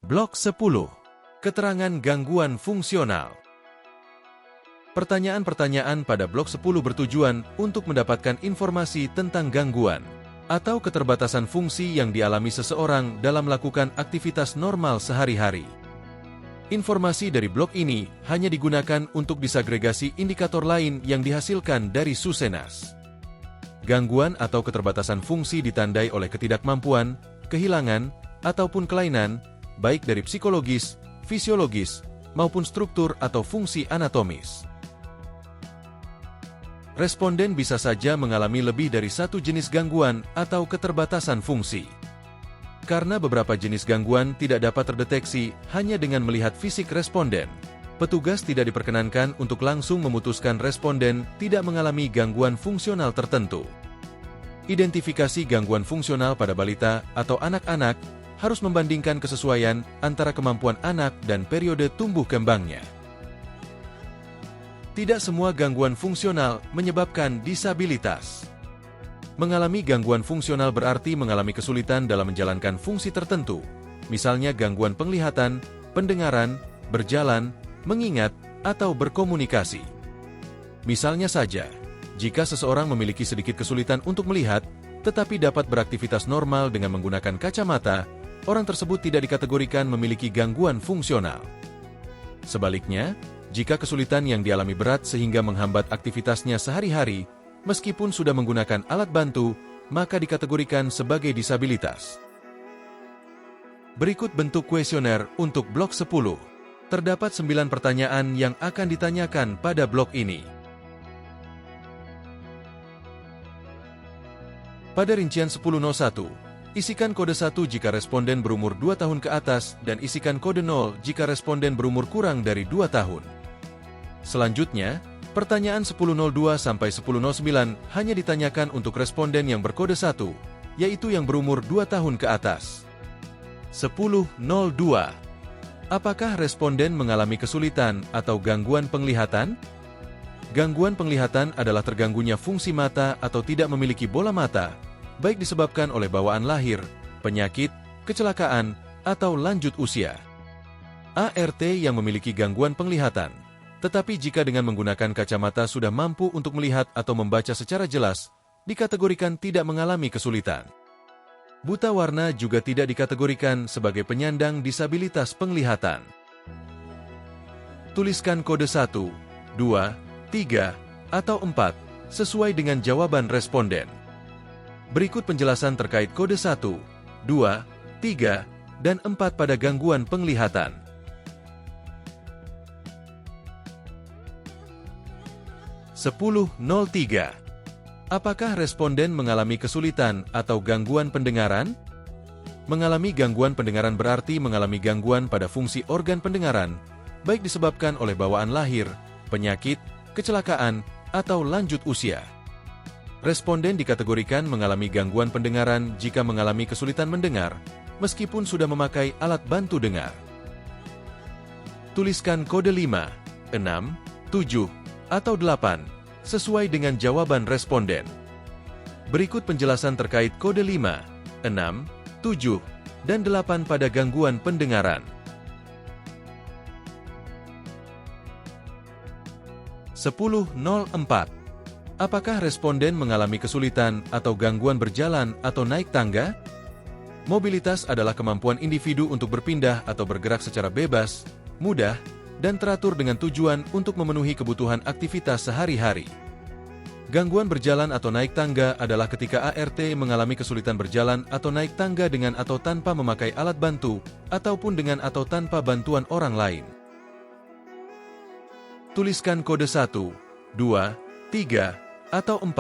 Blok 10. Keterangan gangguan fungsional. Pertanyaan-pertanyaan pada blok 10 bertujuan untuk mendapatkan informasi tentang gangguan atau keterbatasan fungsi yang dialami seseorang dalam melakukan aktivitas normal sehari-hari. Informasi dari blok ini hanya digunakan untuk disagregasi indikator lain yang dihasilkan dari Susenas. Gangguan atau keterbatasan fungsi ditandai oleh ketidakmampuan, kehilangan, ataupun kelainan, baik dari psikologis, fisiologis, maupun struktur atau fungsi anatomis. Responden bisa saja mengalami lebih dari satu jenis gangguan atau keterbatasan fungsi. Karena beberapa jenis gangguan tidak dapat terdeteksi hanya dengan melihat fisik responden, petugas tidak diperkenankan untuk langsung memutuskan responden tidak mengalami gangguan fungsional tertentu. Identifikasi gangguan fungsional pada balita atau anak-anak harus membandingkan kesesuaian antara kemampuan anak dan periode tumbuh kembangnya. Tidak semua gangguan fungsional menyebabkan disabilitas. Mengalami gangguan fungsional berarti mengalami kesulitan dalam menjalankan fungsi tertentu, misalnya gangguan penglihatan, pendengaran, berjalan, mengingat, atau berkomunikasi. Misalnya saja, jika seseorang memiliki sedikit kesulitan untuk melihat, tetapi dapat beraktivitas normal dengan menggunakan kacamata, orang tersebut tidak dikategorikan memiliki gangguan fungsional. Sebaliknya, jika kesulitan yang dialami berat sehingga menghambat aktivitasnya sehari-hari, meskipun sudah menggunakan alat bantu, maka dikategorikan sebagai disabilitas. Berikut bentuk kuesioner untuk blok 10. Terdapat 9 pertanyaan yang akan ditanyakan pada blok ini. Pada rincian 10.01, isikan kode 1 jika responden berumur 2 tahun ke atas dan isikan kode 0 jika responden berumur kurang dari 2 tahun. Selanjutnya, pertanyaan 10.02 sampai 10.09 hanya ditanyakan untuk responden yang berkode 1, yaitu yang berumur 2 tahun ke atas. 10.02. Apakah responden mengalami kesulitan atau gangguan penglihatan? Gangguan penglihatan adalah terganggunya fungsi mata atau tidak memiliki bola mata, baik disebabkan oleh bawaan lahir, penyakit, kecelakaan, atau lanjut usia. ART yang memiliki gangguan penglihatan, tetapi jika dengan menggunakan kacamata sudah mampu untuk melihat atau membaca secara jelas, dikategorikan tidak mengalami kesulitan. Buta warna juga tidak dikategorikan sebagai penyandang disabilitas penglihatan. Tuliskan kode 1, 2, 3, atau 4, sesuai dengan jawaban responden. Berikut penjelasan terkait kode 1, 2, 3, dan 4 pada gangguan penglihatan. (10.03) Apakah responden mengalami kesulitan atau gangguan pendengaran? Mengalami gangguan pendengaran berarti mengalami gangguan pada fungsi organ pendengaran, baik disebabkan oleh bawaan lahir, penyakit, kecelakaan, atau lanjut usia. Responden dikategorikan mengalami gangguan pendengaran jika mengalami kesulitan mendengar, meskipun sudah memakai alat bantu dengar. Tuliskan kode 5, 6, 7, atau 8, sesuai dengan jawaban responden. Berikut penjelasan terkait kode 5, 6, 7, dan 8 pada gangguan pendengaran. 10.04. Apakah responden mengalami kesulitan atau gangguan berjalan atau naik tangga? Mobilitas adalah kemampuan individu untuk berpindah atau bergerak secara bebas, mudah, dan teratur dengan tujuan untuk memenuhi kebutuhan aktivitas sehari-hari. Gangguan berjalan atau naik tangga adalah ketika ART mengalami kesulitan berjalan atau naik tangga dengan atau tanpa memakai alat bantu, ataupun dengan atau tanpa bantuan orang lain. Tuliskan kode 1, 2, 3, atau 4,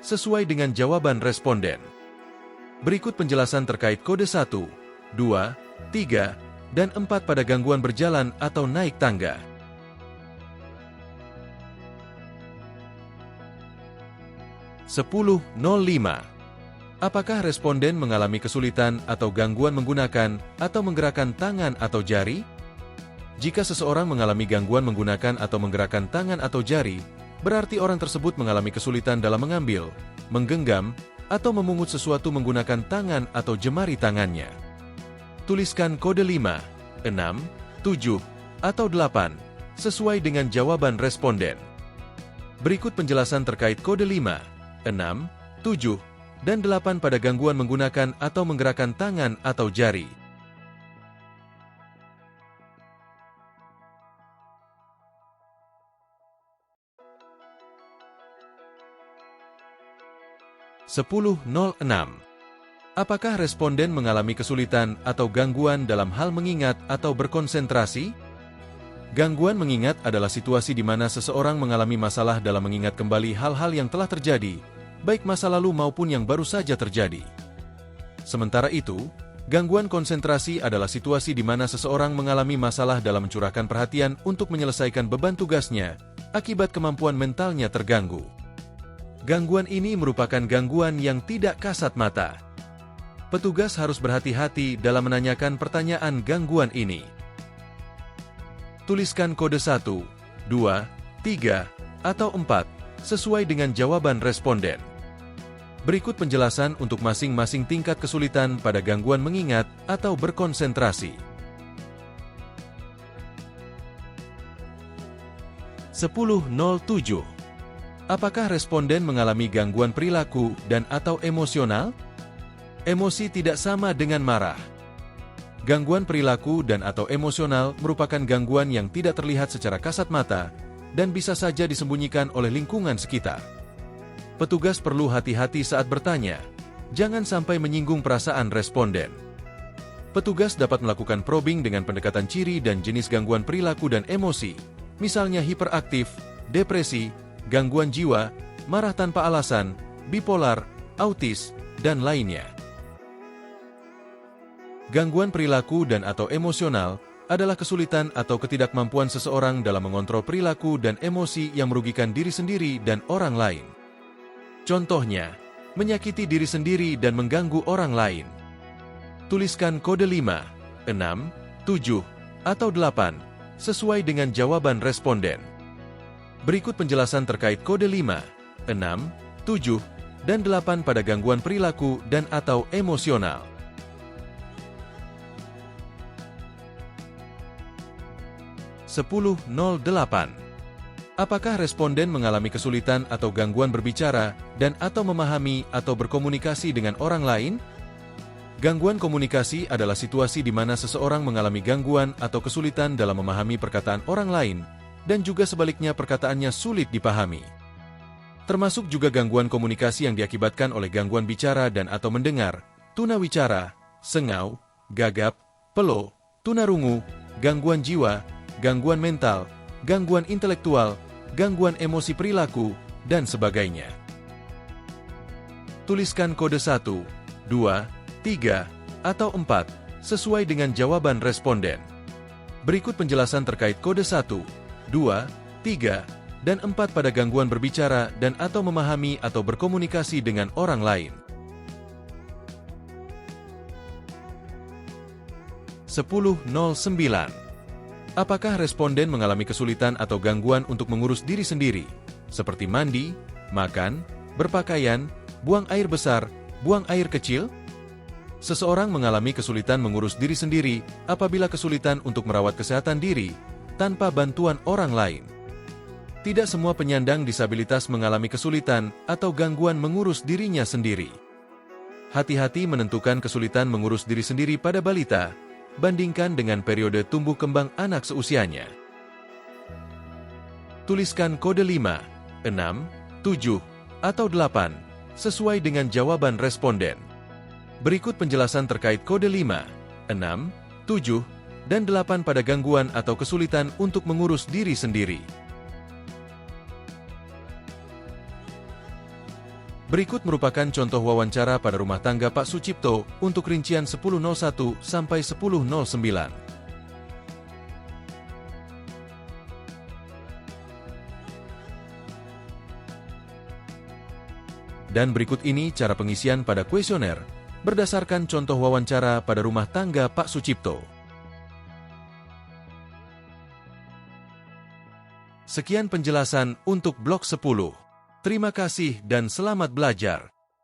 sesuai dengan jawaban responden. Berikut penjelasan terkait kode 1, 2, 3, dan 4 pada gangguan berjalan atau naik tangga. 10.05. Apakah responden mengalami kesulitan atau gangguan menggunakan atau menggerakkan tangan atau jari? Jika seseorang mengalami gangguan menggunakan atau menggerakkan tangan atau jari, berarti orang tersebut mengalami kesulitan dalam mengambil, menggenggam, atau memungut sesuatu menggunakan tangan atau jemari tangannya. Tuliskan kode 5, 6, 7, atau 8, sesuai dengan jawaban responden. Berikut penjelasan terkait kode 5, 6, 7, dan 8 pada gangguan menggunakan atau menggerakkan tangan atau jari. (10.06) Apakah responden mengalami kesulitan atau gangguan dalam hal mengingat atau berkonsentrasi? Gangguan mengingat adalah situasi di mana seseorang mengalami masalah dalam mengingat kembali hal-hal yang telah terjadi, baik masa lalu maupun yang baru saja terjadi. Sementara itu, gangguan konsentrasi adalah situasi di mana seseorang mengalami masalah dalam mencurahkan perhatian untuk menyelesaikan beban tugasnya, akibat kemampuan mentalnya terganggu. Gangguan ini merupakan gangguan yang tidak kasat mata. Petugas harus berhati-hati dalam menanyakan pertanyaan gangguan ini. Tuliskan kode 1, 2, 3, atau 4, sesuai dengan jawaban responden. Berikut penjelasan untuk masing-masing tingkat kesulitan pada gangguan mengingat atau berkonsentrasi. 10.07. Apakah responden mengalami gangguan perilaku dan atau emosional? Emosi tidak sama dengan marah. Gangguan perilaku dan atau emosional merupakan gangguan yang tidak terlihat secara kasat mata dan bisa saja disembunyikan oleh lingkungan sekitar. Petugas perlu hati-hati saat bertanya, jangan sampai menyinggung perasaan responden. Petugas dapat melakukan probing dengan pendekatan ciri dan jenis gangguan perilaku dan emosi, misalnya hiperaktif, depresi, gangguan jiwa, marah tanpa alasan, bipolar, autis, dan lainnya. Gangguan perilaku dan atau emosional adalah kesulitan atau ketidakmampuan seseorang dalam mengontrol perilaku dan emosi yang merugikan diri sendiri dan orang lain. Contohnya, menyakiti diri sendiri dan mengganggu orang lain. Tuliskan kode 5, 6, 7, atau 8, sesuai dengan jawaban responden. Berikut penjelasan terkait kode 5, 6, 7, dan 8 pada gangguan perilaku dan atau emosional. 10.08. Apakah responden mengalami kesulitan atau gangguan berbicara dan atau memahami atau berkomunikasi dengan orang lain? Gangguan komunikasi adalah situasi di mana seseorang mengalami gangguan atau kesulitan dalam memahami perkataan orang lain, dan juga sebaliknya perkataannya sulit dipahami. Termasuk juga gangguan komunikasi yang diakibatkan oleh gangguan bicara dan atau mendengar, tunawicara, sengau, gagap, pelo, tunarungu, gangguan jiwa, gangguan mental, gangguan intelektual, gangguan emosi perilaku, dan sebagainya. Tuliskan kode 1, 2, 3, atau 4, sesuai dengan jawaban responden. Berikut penjelasan terkait kode 1, 2, 3, dan 4 pada gangguan berbicara dan atau memahami atau berkomunikasi dengan orang lain. 10.09. Apakah responden mengalami kesulitan atau gangguan untuk mengurus diri sendiri, seperti mandi, makan, berpakaian, buang air besar, buang air kecil? Seseorang mengalami kesulitan mengurus diri sendiri apabila kesulitan untuk merawat kesehatan diri tanpa bantuan orang lain. Tidak semua penyandang disabilitas mengalami kesulitan atau gangguan mengurus dirinya sendiri. Hati-hati menentukan kesulitan mengurus diri sendiri pada balita, bandingkan dengan periode tumbuh kembang anak seusianya. Tuliskan kode 5, 6, 7, atau 8, sesuai dengan jawaban responden. Berikut penjelasan terkait kode 5, 6, 7, dan 8 pada gangguan atau kesulitan untuk mengurus diri sendiri. Berikut merupakan contoh wawancara pada rumah tangga Pak Sucipto untuk rincian 10.01 sampai 10.09. Dan berikut ini cara pengisian pada kuesioner berdasarkan contoh wawancara pada rumah tangga Pak Sucipto. Sekian penjelasan untuk blok 10. Terima kasih dan selamat belajar.